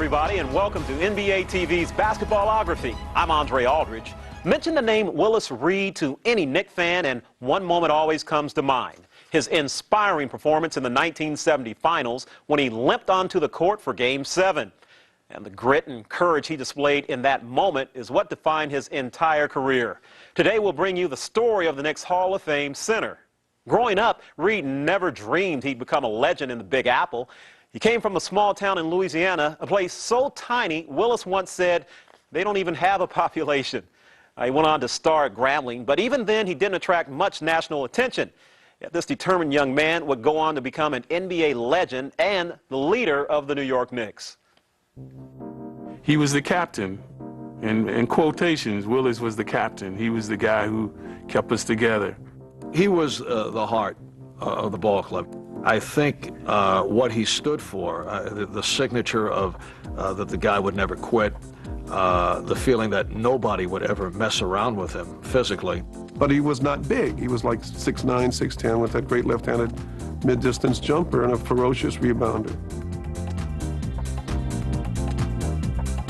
everybody, and welcome to NBA TV's Basketballography. I'm Andre Aldridge. Mention the name Willis Reed to any Knicks fan, and one moment always comes to mind. His inspiring performance in the 1970 finals when he limped onto the court for Game 7. And the grit and courage he displayed in that moment is what defined his entire career. Today we'll bring you the story of the Knicks Hall of Fame center. Growing up, Reed never dreamed he'd become a legend in the Big Apple. He came from a small town in Louisiana, a place so tiny, Willis once said, they don't even have a population. He went on to star at Grambling, but even then he didn't attract much national attention. Yet this determined young man would go on to become an NBA legend and the leader of the New York Knicks. He was the captain. In quotations, Willis was the captain. He was the guy who kept us together. He was the heart of the ball club. I think what he stood for, the signature of that the guy would never quit, the feeling that nobody would ever mess around with him physically. But he was not big. He was like 6'9", 6'10", with that great left-handed mid-distance jumper and a ferocious rebounder.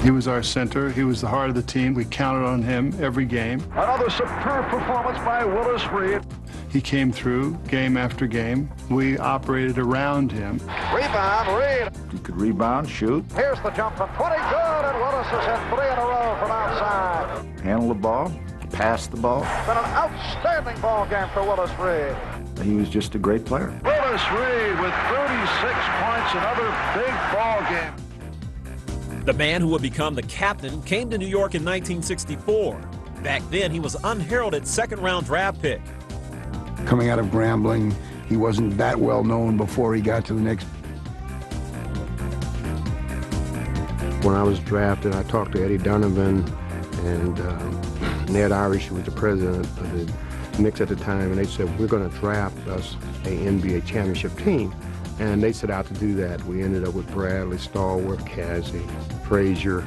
He was our center. He was the heart of the team. We counted on him every game. Another superb performance by Willis Reed. He came through game after game. We operated around him. Rebound, Reed. He could rebound, shoot. Here's the jump from 20, good, and Willis has hit 3 in a row from outside. Handle the ball, pass the ball. Been an outstanding ball game for Willis Reed. He was just a great player. Willis Reed with 36 points, another big ball game. The man who would become the captain came to New York in 1964. Back then, he was unheralded second-round draft pick. Coming out of Grambling, he wasn't that well known before he got to the Knicks. When I was drafted, I talked to Eddie Donovan and Ned Irish, who was the president of the Knicks at the time, and they said, we're going to draft us an NBA championship team. And they set out to do that. We ended up with Bradley, Stallworth, Cassie, Frazier.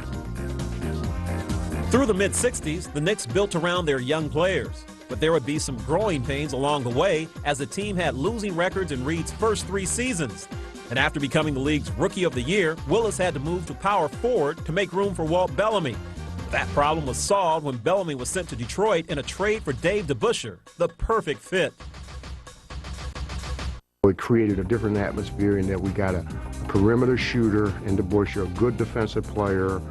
Through the mid-'60s, the Knicks built around their young players. But there would be some growing pains along the way as the team had losing records in Reed's first 3 seasons. And after becoming the league's Rookie of the Year, Willis had to move to power forward to make room for Walt Bellamy. That problem was solved when Bellamy was sent to Detroit in a trade for Dave DeBusschere, the perfect fit. We created a different atmosphere in that we got a perimeter shooter in DeBusschere, a good defensive player,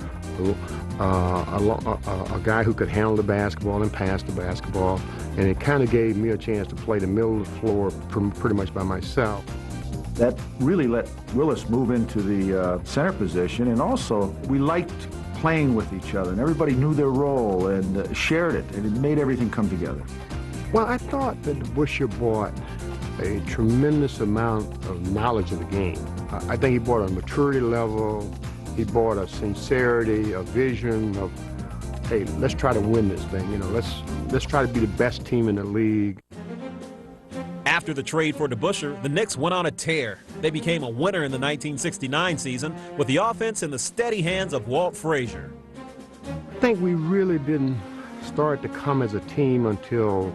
a guy who could handle the basketball and pass the basketball, and it kind of gave me a chance to play the middle of the floor pretty much by myself. That really let Willis move into the center position, and also we liked playing with each other, and everybody knew their role and shared it, and it made everything come together. Well, I thought that DeBusschere brought a tremendous amount of knowledge of the game. I think he brought a maturity level, he brought a sincerity, a vision of, hey, let's try to win this thing, you know, let's try to be the best team in the league. After the trade for DeBusschere, the Knicks went on a tear. They became a winner in the 1969 season with the offense in the steady hands of Walt Frazier. I think we really didn't start to come as a team until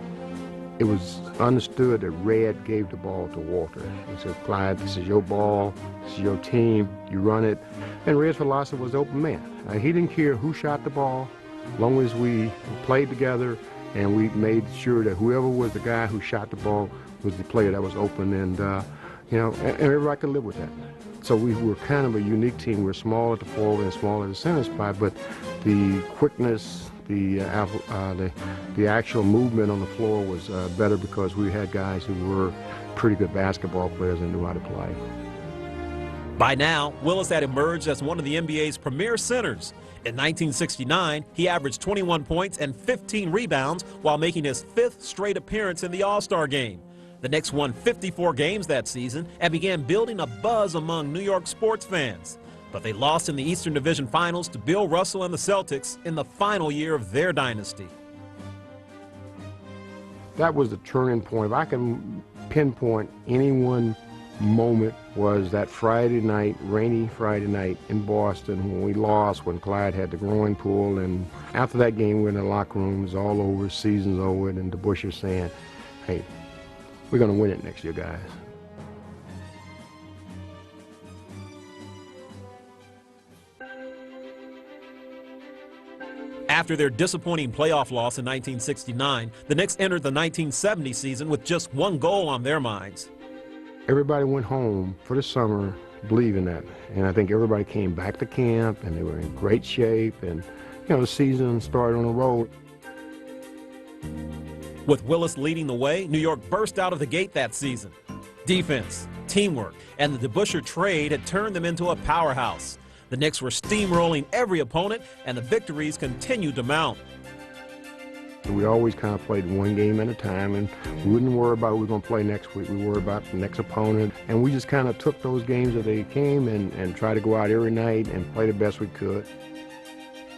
it was understood that Red gave the ball to Walter. He said, Clyde, this is your ball, this is your team, you run it. And Red's philosophy was open man. He didn't care who shot the ball, as long as we played together and we made sure that whoever was the guy who shot the ball was the player that was open, and you know, and everybody could live with that. So we were kind of a unique team. We were small at the forward and small at the center spot, but the quickness, the actual movement on the floor was better because we had guys who were pretty good basketball players and knew how to play. By now, Willis had emerged as one of the NBA's premier centers. In 1969, he averaged 21 points and 15 rebounds while making his 5th straight appearance in the All-Star game. The Knicks won 54 games that season and began building a buzz among New York sports fans. But they lost in the Eastern Division Finals to Bill Russell and the Celtics in the final year of their dynasty. That was the turning point. If I can pinpoint any one moment, was that Friday night, rainy Friday night in Boston when we lost, when Clyde had the groin pull, and after that game we were in the locker room, it was all over, season's over, and DeBusschere saying, hey, we're going to win it next year, guys. After their disappointing playoff loss in 1969, the Knicks entered the 1970 season with just one goal on their minds. Everybody went home for the summer believing that, and I think everybody came back to camp and they were in great shape, and the season started on the road. With Willis leading the way, New York burst out of the gate that season. Defense, teamwork, and the DeBusschere trade had turned them into a powerhouse. The Knicks were steamrolling every opponent, and the victories continued to mount. We always kind of played one game at a time, and we wouldn't worry about who we were going to play next week. We worried about the next opponent, and we just kind of took those games as they came and tried to go out every night and play the best we could.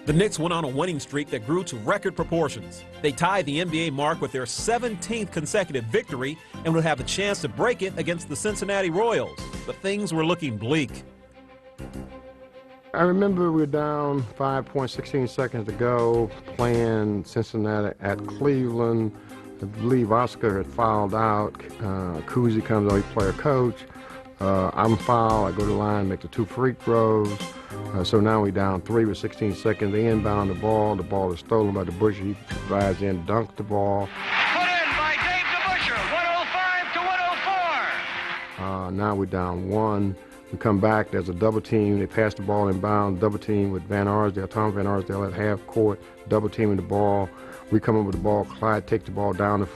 The Knicks went on a winning streak that grew to record proportions. They tied the NBA mark with their 17th consecutive victory and would have a chance to break it against the Cincinnati Royals, but things were looking bleak. I remember we were down 5.16 seconds to go, playing Cincinnati at Cleveland. I believe Oscar had fouled out. Cousy comes on, he's player coach. I'm fouled, I go to the line, make the 2 free throws. So now we're down 3 with 16 seconds. They inbound the ball is stolen by DeBusschere. He drives in, dunks the ball. Put in by Dave DeBusschere, 105 to 104. Now we're down 1. We come back, there's a double team. They pass the ball inbound, double team with Van Arsdale, Tom Van Arsdale at half court, double teaming the ball. We come up with the ball, Clyde takes the ball down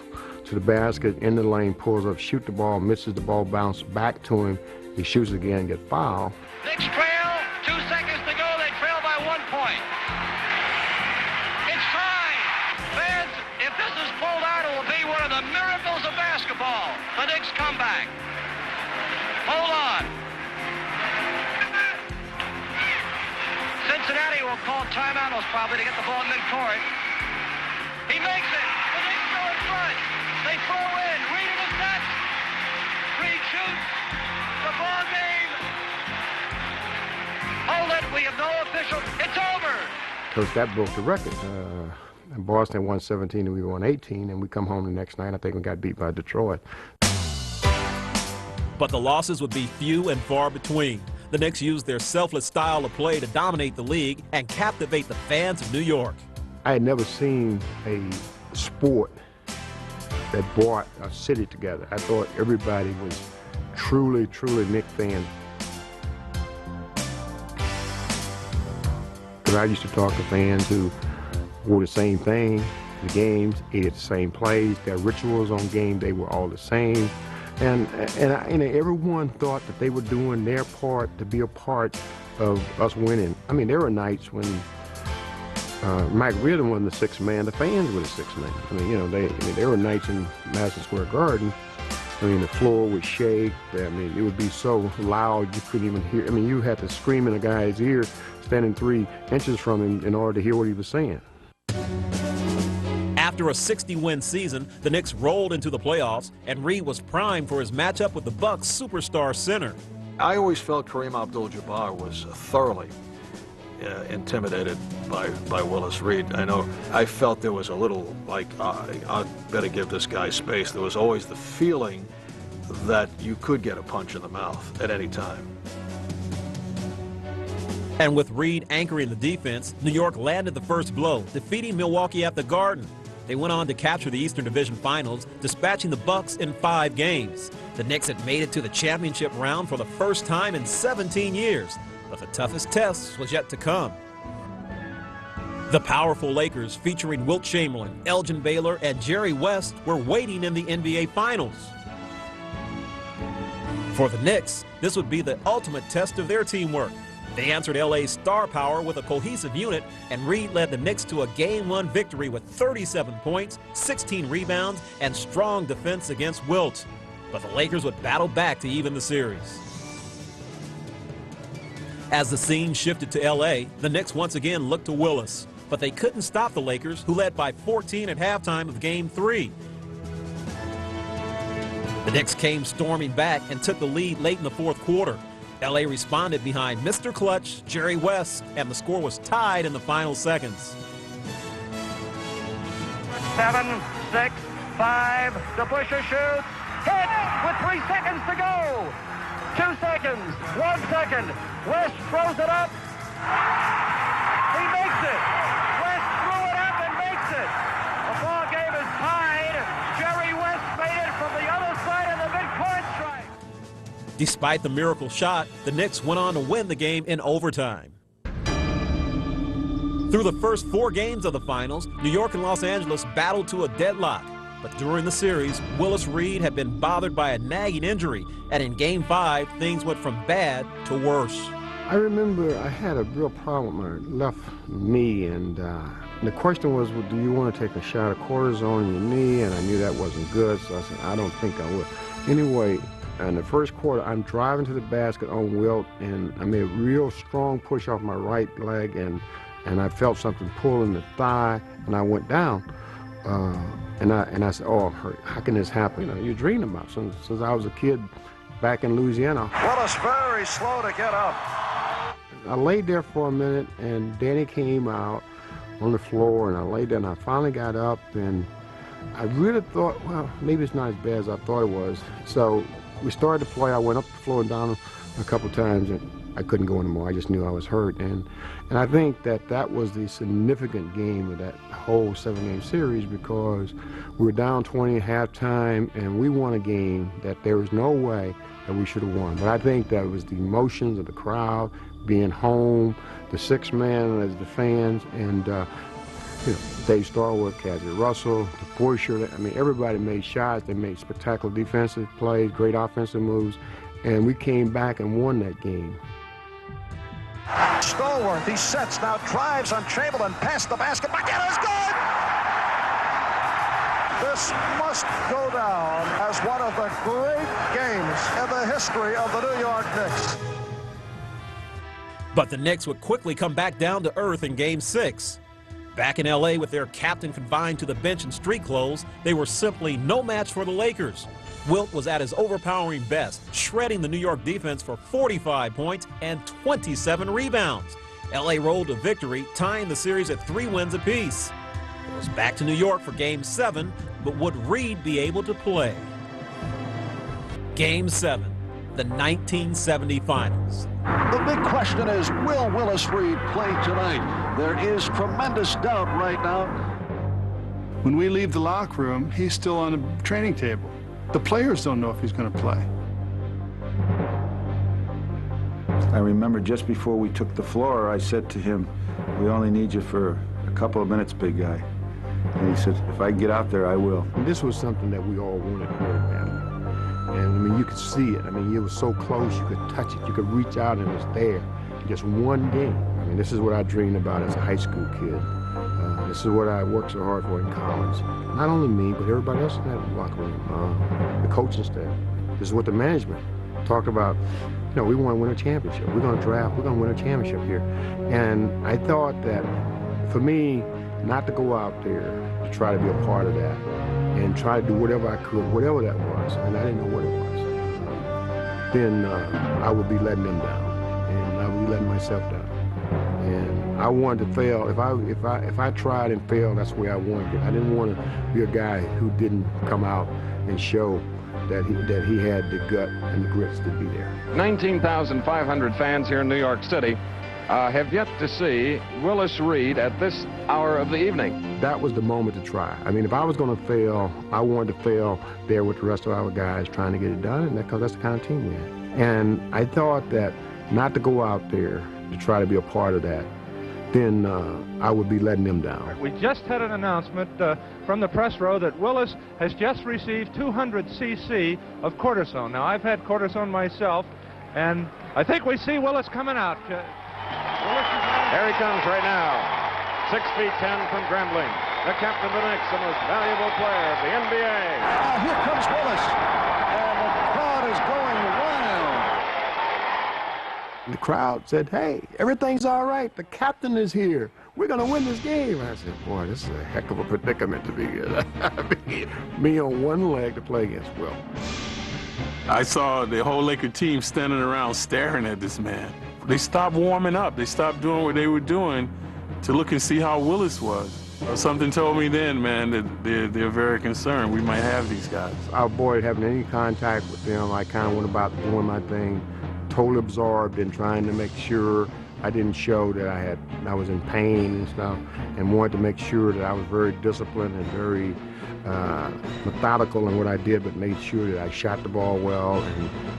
to the basket, in the lane, pulls up, shoot the ball, misses the ball, bounce back to him. He shoots again, get fouled. Knicks trail, 2 seconds to go, they trail by 1 point. It's tied. Fans, if this is pulled out, it will be one of the miracles of basketball. The Knicks come back. Hold on. Cincinnati will call timeout probably to get the ball in midcourt. He makes it. The Knicks go in front. They throw in. Reed in the net. Reed shoots. The ball game. Hold it. We have no official. It's over. Coach, that broke the record. Boston won 17 and we won 18, and we come home the next night. I think we got beat by Detroit. But the losses would be few and far between. The Knicks used their selfless style of play to dominate the league and captivate the fans of New York. I had never seen a sport that brought a city together. I thought everybody was truly Knicks fans. Because I used to talk to fans who wore the same thing, the games, ate at the same place, their rituals on game day were all the same. And everyone thought that they were doing their part to be a part of us winning. I mean, there were nights when Mike Reardon wasn't the sixth man, the fans were the sixth man. I mean, there were nights in Madison Square Garden, I mean, the floor would shake. I mean, it would be so loud you couldn't even hear. I mean, you had to scream in a guy's ear standing 3 inches from him in order to hear what he was saying. After a 60-win season, the Knicks rolled into the playoffs, and Reed was primed for his matchup with the Bucks' superstar center. I always felt Kareem Abdul-Jabbar was thoroughly intimidated by Willis Reed. I felt there was a little, like, I better give this guy space. There was always the feeling that you could get a punch in the mouth at any time. And with Reed anchoring the defense, New York landed the first blow, defeating Milwaukee at the Garden. They went on to capture the Eastern Division Finals, dispatching the Bucks in 5 games. The Knicks had made it to the championship round for the first time in 17 years, but the toughest test was yet to come. The powerful Lakers, featuring Wilt Chamberlain, Elgin Baylor, and Jerry West, were waiting in the NBA Finals. For the Knicks, this would be the ultimate test of their teamwork. They answered LA's star power with a cohesive unit, and Reed led the Knicks to a Game-1 victory with 37 points, 16 rebounds, and strong defense against Wilt. But the Lakers would battle back to even the series. As the scene shifted to LA, the Knicks once again looked to Willis, but they couldn't stop the Lakers, who led by 14 at halftime of Game 3. The Knicks came storming back and took the lead late in the fourth quarter. LA responded behind Mr. Clutch, Jerry West, and the score was tied in the final seconds. 7, 6, 5, DeBusschere shoots, hit with 3 seconds to go. 2 seconds, 1 second, West throws it up. He makes it. West threw Despite the miracle shot, the Knicks went on to win the game in overtime. Through the first 4 games of the finals, New York and Los Angeles battled to a deadlock. But during the series, Willis Reed had been bothered by a nagging injury, and in Game 5, things went from bad to worse. I remember I had a real problem with my left knee, and the question was, well, do you want to take a shot of cortisone in your knee? And I knew that wasn't good, so I said, I don't think I will. Anyway, in the first quarter, I'm driving to the basket on Wilt, and I made a real strong push off my right leg, and I felt something pull in the thigh, and I went down. And I said, oh, I'm hurt. How can this happen? You know, you're dreaming about it. Since I was a kid back in Louisiana. Willis very slow to get up. I laid there for a minute, and Danny came out on the floor, and I laid there, and I finally got up, and I really thought, well, maybe it's not as bad as I thought it was. So we started to play. I went up the floor and down a couple times, and I couldn't go anymore. I just knew I was hurt, and I think that was the significant game of that whole 7-game series, because we were down 20 at halftime, and we won a game that there was no way that we should have won. But I think that was the emotions of the crowd, being home, the 6 man as the fans, and you know, Dave Starwood, Cassie Russell, the Porsche. I mean, everybody made shots. They made spectacular defensive plays, great offensive moves, and we came back and won that game. Stallworth, he sets now, drives on Chamberlain, past the basket, McGinn is good! This must go down as one of the great games in the history of the New York Knicks. But the Knicks would quickly come back down to earth in Game 6. Back in L.A. with their captain confined to the bench in street clothes, they were simply no match for the Lakers. Wilt was at his overpowering best, shredding the New York defense for 45 points and 27 rebounds. L.A. rolled to victory, tying the series at 3 wins apiece. It was back to New York for Game 7, but would Reed be able to play? Game 7, the 1970 Finals. The big question is, will Willis Reed play tonight? There is tremendous doubt right now. When we leave the locker room, he's still on the training table. The players don't know if he's going to play. I remember just before we took the floor, I said to him, we only need you for a couple of minutes, big guy. And he said, if I get out there, I will. And this was something that we all wanted very badly. And I mean, you could see it. I mean, it was so close, you could touch it. You could reach out and it was there. Just one game. I mean, this is what I dreamed about as a high school kid. This is what I worked so hard for in college. Not only me, but everybody else in that locker room, the coaching staff. This is what the management talked about. You know, we want to win a championship. We're going to draft. We're going to win a championship here. And I thought that for me, not to go out there to try to be a part of that and try to do whatever I could, whatever that was, and I didn't know what it was, then I would be letting them down, and I would be letting myself down. And I wanted to fail. If I tried and failed, that's the way I wanted it. I didn't want to be a guy who didn't come out and show that he had the gut and the grits to be there. 19,500 fans here in New York City have yet to see Willis Reed at this hour of the evening. That was the moment to try. I mean, if I was going to fail, I wanted to fail there with the rest of our guys trying to get it done, and because that's the kind of team we had. And I thought that not to go out there to try to be a part of that, then I would be letting them down. We just had an announcement from the press row that Willis has just received 200 cc of cortisone. Now, I've had cortisone myself, and I think we see Willis coming out. Here he comes right now. 6'10" from Grambling. The captain of the Knicks, the most valuable player of the NBA. Here comes Willis. And the crowd is going wild. The crowd said, hey, everything's all right. The captain is here. We're going to win this game. I said, boy, this is a heck of a predicament to be in. Me on one leg to play against Will. I saw the whole Laker team standing around staring at this man. They stopped warming up. They stopped doing what they were doing to look and see how Willis was. Something told me then, man, that they're very concerned. We might have these guys. I avoided having any contact with them. I kind of went about doing my thing, totally absorbed in trying to make sure I didn't show that I was in pain and stuff, and wanted to make sure that I was very disciplined and very methodical in what I did, but made sure that I shot the ball well,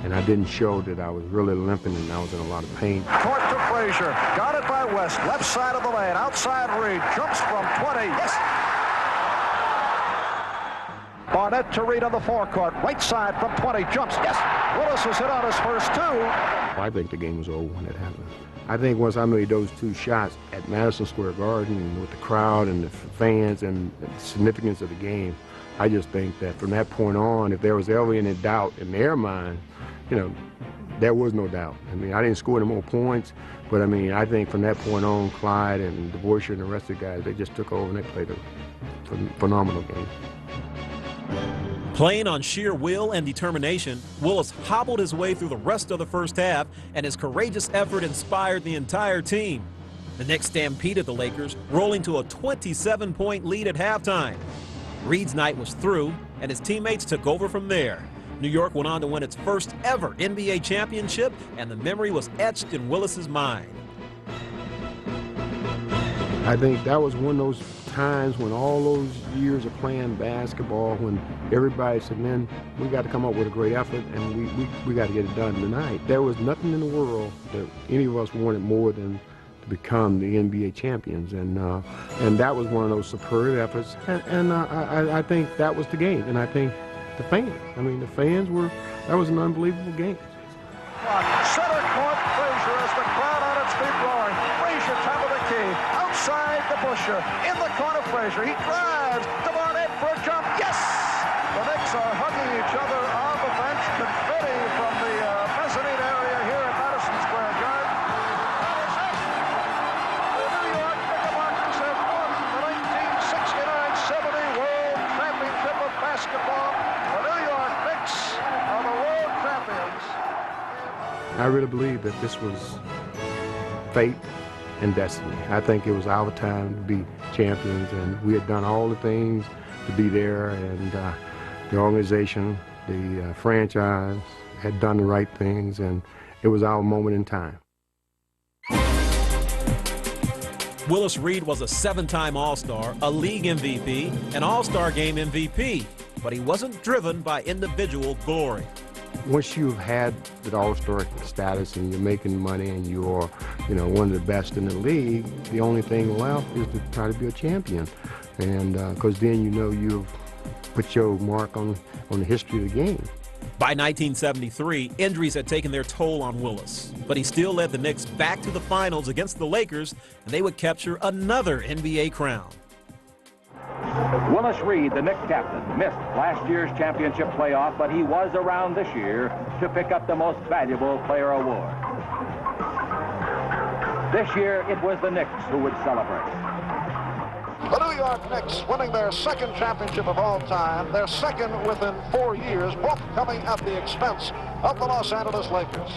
and I didn't show that I was really limping and I was in a lot of pain. Court to Frazier, got it by West, left side of the lane, outside Reed, jumps from 20, yes! Barnett to Reed on the forecourt, right side from 20, jumps, yes! Willis has hit on his first two. I think the game was over when it happened. I think once I made those two shots at Madison Square Garden with the crowd and the fans and the significance of the game, I just think that from that point on, if there was ever any doubt in their mind, you know, there was no doubt. I mean, I didn't score any more points, but I mean, I think from that point on, Clyde and DeVorsher and the rest of the guys, they just took over and they played a phenomenal game. Playing on sheer will and determination, Willis hobbled his way through the rest of the first half, and his courageous effort inspired the entire team. The Knicks stampeded the Lakers, rolling to a 27-point lead at halftime. Reed's night was through, and his teammates took over from there. New York went on to win its first ever NBA championship, and the memory was etched in Willis's mind. I think that was one of those times when all those years of playing basketball, when everybody said, man, we got to come up with a great effort and we got to get it done tonight. There was nothing in the world that any of us wanted more than to become the NBA champions, and that was one of those superb efforts, and I think that was the game, and I think the fans, that was an unbelievable game. Center court, Frazier as the crowd on its feet roaring. Frazier, top of the key, outside the Busher, in the corner, Frazier, he drives to Barnett for a jump, yes! The Knicks are hugging each other on the bench, confetti from the mezzanine area here at Madison Square Garden. The New York Knickerbockers have won the 1969-70 World Championship of Basketball. The New York Knicks are the world champions. I really believe that this was fate and destiny. I think it was our time to be champions, and we had done all the things to be there, and the organization, the franchise had done the right things, and it was our moment in time. Willis Reed was a 7-time All-Star, a league MVP, an All-Star Game MVP, but he wasn't driven by individual glory. Once you've had the All-Star status and you're making money and you're, one of the best in the league, the only thing left is to try to be a champion, and because then you've put your mark on the history of the game. By 1973, injuries had taken their toll on Willis, but he still led the Knicks back to the finals against the Lakers, and they would capture another NBA crown. Willis Reed, the Knicks captain, missed last year's championship playoff, but he was around this year to pick up the Most Valuable Player award. This year, it was the Knicks who would celebrate. The New York Knicks winning their second championship of all time, their second within 4 years, both coming at the expense of the Los Angeles Lakers.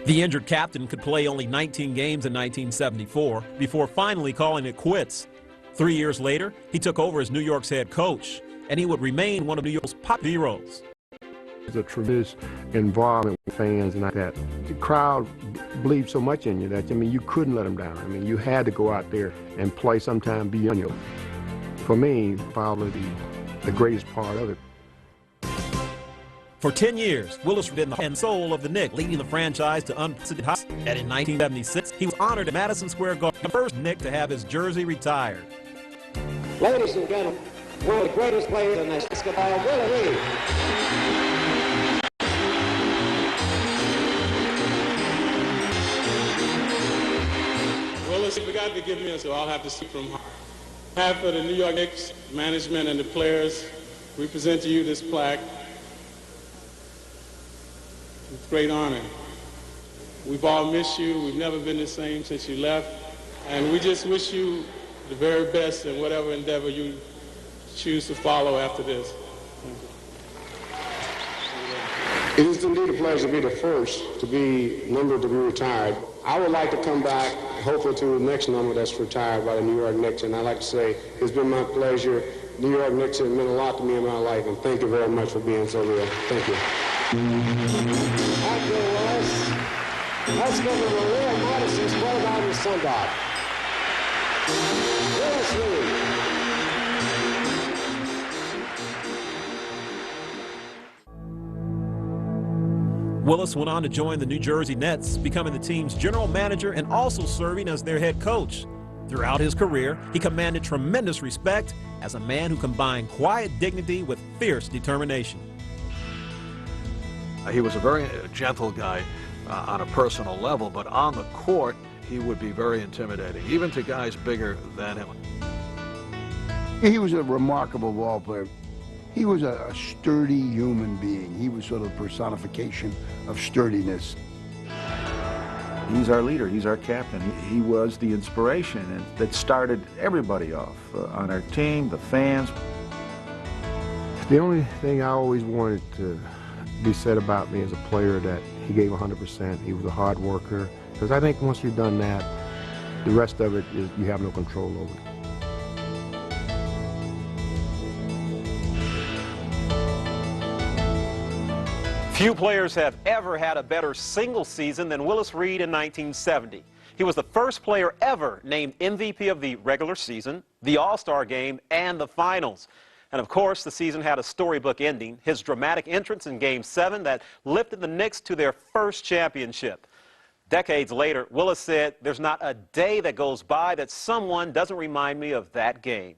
The injured captain could play only 19 games in 1974 before finally calling it quits. 3 years later, he took over as New York's head coach, and he would remain one of New York's pop heroes. There's a tremendous involvement with fans, and that the crowd believed so much in you that, you couldn't let them down. You had to go out there and play sometime beyond you. For me, probably the greatest part of it. For 10 years, Willis been the heart and soul of the Knicks, leading the franchise to unprecedented heights. And in 1976, he was honored at Madison Square Garden, the first Knick to have his jersey retired. Ladies and gentlemen, one of the greatest players in basketball, Willis Reed. Willis forgot to give me, so I'll have to speak from heart. On behalf of the New York Knicks management and the players, we present to you this plaque. It's a great honor. We've all missed you. We've never been the same since you left. And we just wish you the very best in whatever endeavor you choose to follow after this. It is indeed a pleasure to be the first to be numbered to be retired. I would like to come back hopefully to the next number that's retired by the New York Knicks. And I'd like to say it's been my pleasure. New York Knicks have meant a lot to me in my life, and thank you very much for being so real. Thank you. Thank you, Willis. Let's give him a real Madison Square Garden send-off. Willis Reed. Willis went on to join the New Jersey Nets, becoming the team's general manager and also serving as their head coach. Throughout his career, he commanded tremendous respect as a man who combined quiet dignity with fierce determination. He was a very gentle guy on a personal level, but on the court, he would be very intimidating, even to guys bigger than him. He was a remarkable ball player. He was a sturdy human being. He was sort of a personification of sturdiness. He's our leader, he's our captain. He was the inspiration that started everybody off on our team, the fans. The only thing I always wanted to be said about me as a player that he gave 100%. He was a hard worker. Because I think once you've done that, the rest of it is you have no control over it. Few players have ever had a better single season than Willis Reed in 1970. He was the first player ever named MVP of the regular season, the All-Star game, and the finals. And of course, the season had a storybook ending, his dramatic entrance in Game 7 that lifted the Knicks to their first championship. Decades later, Willis said, "There's not a day that goes by that someone doesn't remind me of that game."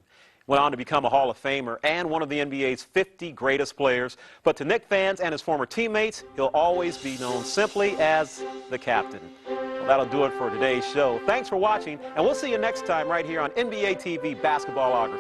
Went on to become a Hall of Famer and one of the NBA's 50 greatest players. But to Knicks fans and his former teammates, he'll always be known simply as the captain. Well, that'll do it for today's show. Thanks for watching, and we'll see you next time right here on NBA TV Basketballography.